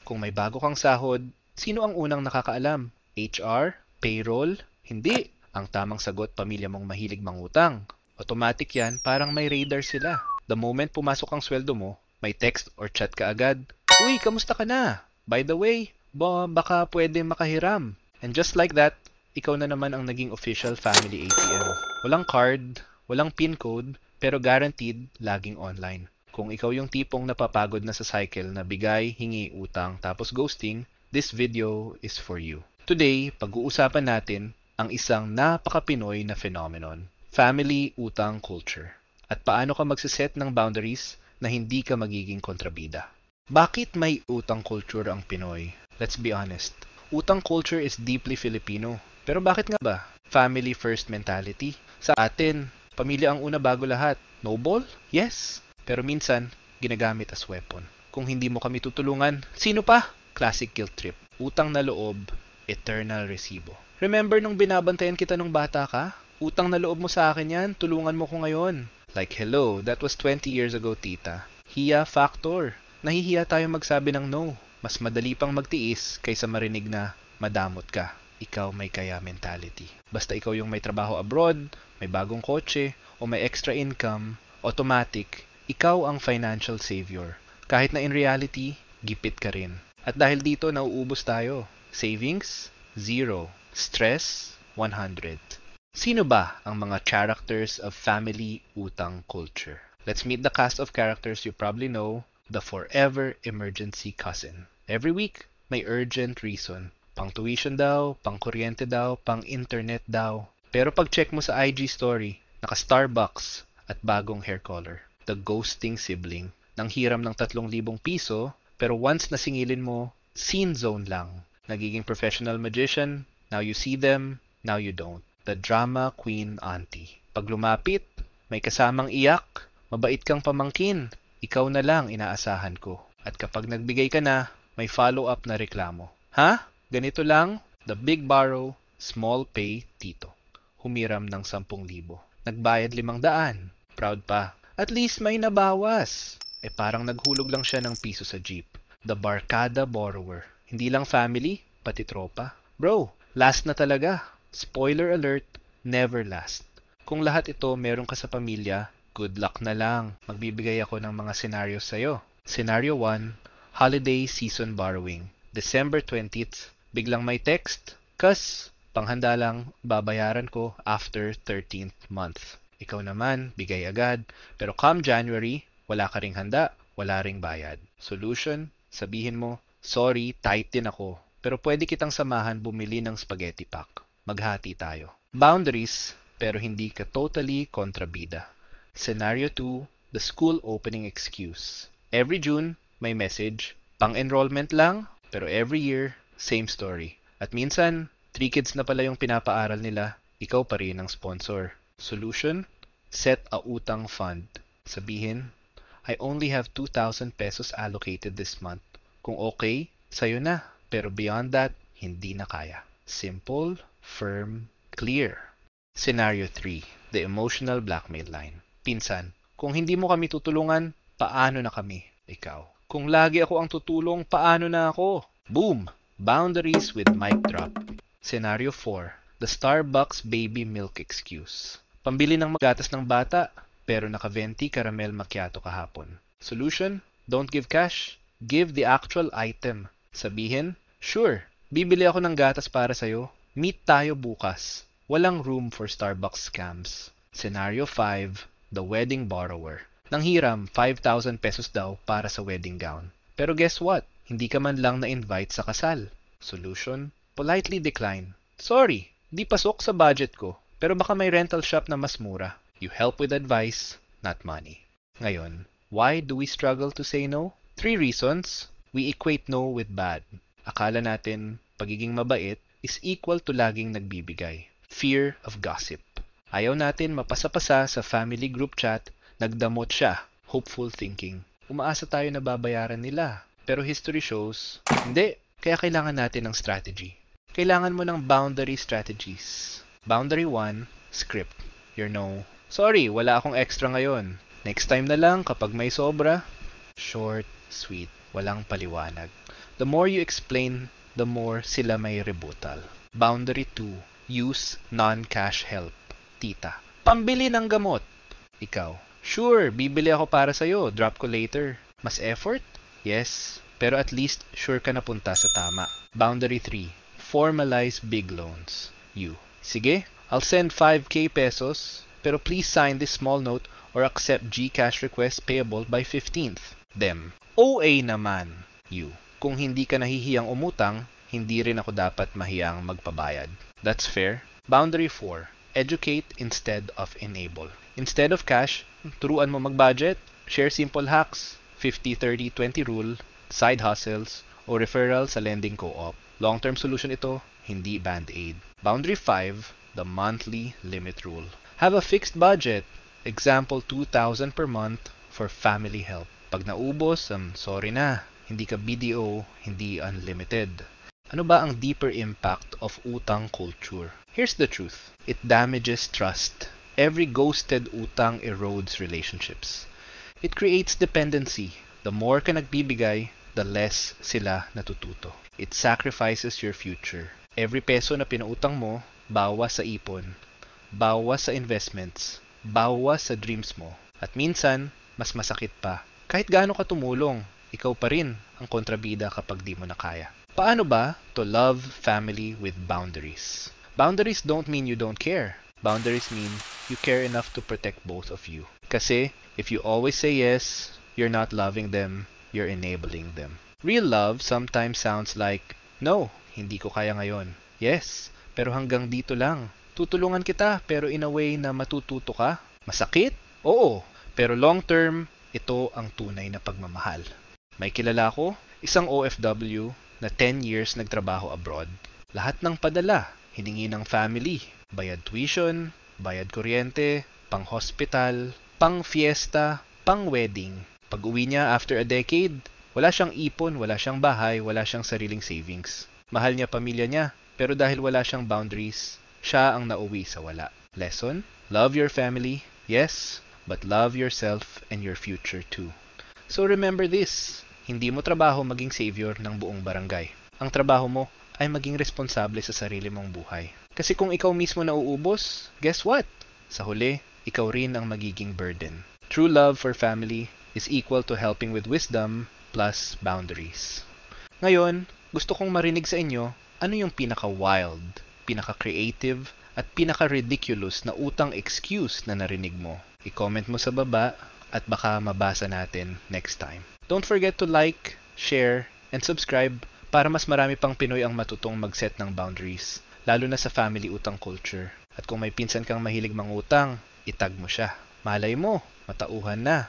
Kung may bago kang sahod, sino ang unang nakakaalam? HR? Payroll? Hindi. Ang tamang sagot, pamilya mong mahilig mangutang. Automatic yan, parang may radar sila. The moment pumasok ang sweldo mo, may text or chat ka agad. Uy, kamusta ka na? By the way, baka pwede makahiram. And just like that, ikaw na naman ang naging official family ATM. Walang card, walang PIN code, pero guaranteed, laging online. Kung ikaw yung tipong napapagod na sa cycle na bigay, hingi, utang, tapos ghosting, this video is for you. Today, pag-uusapan natin ang isang napaka-Pinoy na phenomenon, family utang culture. At paano ka magsiset ng boundaries na hindi ka magiging kontrabida. Bakit may utang culture ang Pinoy? Let's be honest. Utang culture is deeply Filipino. Pero bakit nga ba? Family first mentality. Sa atin, pamilya ang una bago lahat. Noble? Yes. Pero minsan, ginagamit as weapon. Kung hindi mo kami tutulungan, sino pa? Classic guilt trip. Utang na loob, eternal resibo. Remember nung binabantayan kita nung bata ka? Utang na loob mo sa akin yan, tulungan mo ko ngayon. Like hello, that was 20 years ago, tita. Hiya factor. Nahihiya tayo magsabi ng no. Mas madali pang magtiis kaysa marinig na madamot ka. Ikaw may kaya mentality. Basta ikaw yung may trabaho abroad, may bagong kotse, o may extra income, automatic, ikaw ang financial savior. Kahit na in reality, gipit ka rin. At dahil dito, nauubos tayo. Savings? 0. Stress? 100. Sino ba ang mga characters of family utang culture? Let's meet the cast of characters you probably know, the forever emergency cousin. Every week, may urgent reason. Pang tuition daw, pang kuryente daw, pang internet daw. Pero pag check mo sa IG story, naka Starbucks at bagong hair color. The ghosting sibling. Nang hiram ng 3,000 piso, pero once nasingilin mo, scene zone lang. Nagiging professional magician, now you see them, now you don't. The drama queen auntie. Pag lumapit, may kasamang iyak, mabait kang pamangkin. Ikaw na lang inaasahan ko. At kapag nagbigay ka na, may follow-up na reklamo. Ha? Ganito lang? The big borrow, small pay tito. Humiram ng 10,000. Nagbayad 500. Proud pa. At least may nabawas. Parang naghulog lang siya ng piso sa jeep. The barkada borrower. Hindi lang family, pati tropa. Bro, last na talaga. Spoiler alert, never last. Kung lahat ito meron ka sa pamilya, good luck na lang. Magbibigay ako ng mga scenarios sa'yo. Scenario 1, holiday season borrowing. December 20th, biglang may text. Kas, panghanda lang, babayaran ko after 13th month. Ikaw naman, bigay agad. Pero come January, wala ka ring handa, wala ring bayad. Solution, sabihin mo, sorry, tight din ako. Pero pwede kitang samahan bumili ng spaghetti pack. Maghati tayo. Boundaries, pero hindi ka totally kontrabida. Scenario 2, the school opening excuse. Every June, may message. Pang-enrollment lang, pero every year, same story. At minsan, 3 kids na pala yung pinapaaral nila, ikaw pa rin ang sponsor. Solution? Set a utang fund. Sabihin, I only have 2,000 pesos allocated this month. Kung okay, sayo na. Pero beyond that, hindi na kaya. Simple, firm, clear. Scenario 3, the emotional blackmail line. Pinsan, kung hindi mo kami tutulungan, paano na kami? Ikaw. Kung lagi ako ang tutulong, paano na ako? Boom! Boundaries with mic drop. Scenario 4, the Starbucks baby milk excuse. Pambili ng magatas ng bata, pero naka-venti caramel macchiato kahapon. Solution? Don't give cash. Give the actual item. Sabihin, sure, bibili ako ng gatas para sa'yo. Meet tayo bukas. Walang room for Starbucks scams. Scenario 5, the wedding borrower. Nanghiram 5,000 pesos daw para sa wedding gown. Pero guess what? Hindi ka man lang na-invite sa kasal. Solution? Politely decline. Sorry, di pasok sa budget ko. Pero baka may rental shop na mas mura. You help with advice, not money. Ngayon, why do we struggle to say no? 3 reasons. We equate no with bad. Akala natin, pagiging mabait is equal to laging nagbibigay. Fear of gossip. Ayaw natin mapasa-pasa sa family group chat, nagdamot siya. Hopeful thinking. Umaasa tayo na babayaran nila. Pero history shows, hindi. Kaya kailangan natin ng strategy. Kailangan mo ng boundary strategies. Boundary 1, script. Your no. Sorry, wala akong extra ngayon. Next time na lang kapag may sobra. Short, sweet, walang paliwanag. The more you explain, the more sila may rebuttal. Boundary 2. Use non-cash help. Tita. Pambili ng gamot. Ikaw. Sure, bibili ako para sa'yo. Drop ko later. Mas effort? Yes. Pero at least sure ka na punta sa tama. Boundary 3. Formalize big loans. You. Sige, I'll send 5k pesos, pero please sign this small note or accept GCash request payable by 15th. Them. OA naman. You. Kung hindi ka nahihiyang umutang, hindi rin ako dapat mahiyang magpabayad. That's fair. Boundary 4. Educate instead of enable. Instead of cash, turuan mo mag-budget, share simple hacks, 50-30-20 rule, side hustles, o referral sa lending co-op. Long-term solution ito, hindi band-aid. Boundary 5. The monthly limit rule. Have a fixed budget. Example, 2,000 per month for family help. Pag naubos, sorry na. Hindi ka BDO, hindi unlimited. Ano ba ang deeper impact of utang culture? Here's the truth. It damages trust. Every ghosted utang erodes relationships. It creates dependency. The more ka nagbibigay, the less sila natututo. It sacrifices your future. Every peso na pinautang mo, bawas sa ipon, bawas sa investments, bawas sa dreams mo. At minsan, mas masakit pa. Kahit gaano ka tumulong, ikaw pa rin ang kontrabida kapag di mo na kaya. Paano ba to love family with boundaries? Boundaries don't mean you don't care. Boundaries mean you care enough to protect both of you. Kasi, if you always say yes, you're not loving them, you're enabling them. Real love sometimes sounds like, no, hindi ko kaya ngayon. Yes, pero hanggang dito lang. Tutulungan kita, pero in a way na matututo ka. Masakit? Oo, pero long term, ito ang tunay na pagmamahal. May kilala ko, isang OFW na 10 years nagtrabaho abroad. Lahat ng padala, hiningi ng family, bayad tuition, bayad kuryente, pang hospital, pang fiesta, pang wedding. Pag uwi niya after a decade, wala siyang ipon, wala siyang bahay, wala siyang sariling savings. Mahal niya pamilya niya, pero dahil wala siyang boundaries, siya ang nauwi sa wala. Lesson? Love your family, yes, but love yourself and your future too. So remember this, hindi mo trabaho maging savior ng buong barangay. Ang trabaho mo ay maging responsable sa sarili mong buhay. Kasi kung ikaw mismo nauubos, guess what? Sa huli, ikaw rin ang magiging burden. True love for family is equal to helping with wisdom plus boundaries. Ngayon, gusto kong marinig sa inyo, ano yung pinaka-wild, pinaka-creative, at pinaka-ridiculous na utang excuse na narinig mo? I-comment mo sa baba at baka mabasa natin next time. Don't forget to like, share, and subscribe para mas marami pang Pinoy ang matutong mag-set ng boundaries, lalo na sa family utang culture. At kung may pinsan kang mahilig mangutang, itag mo siya. Malay mo, matauhan na.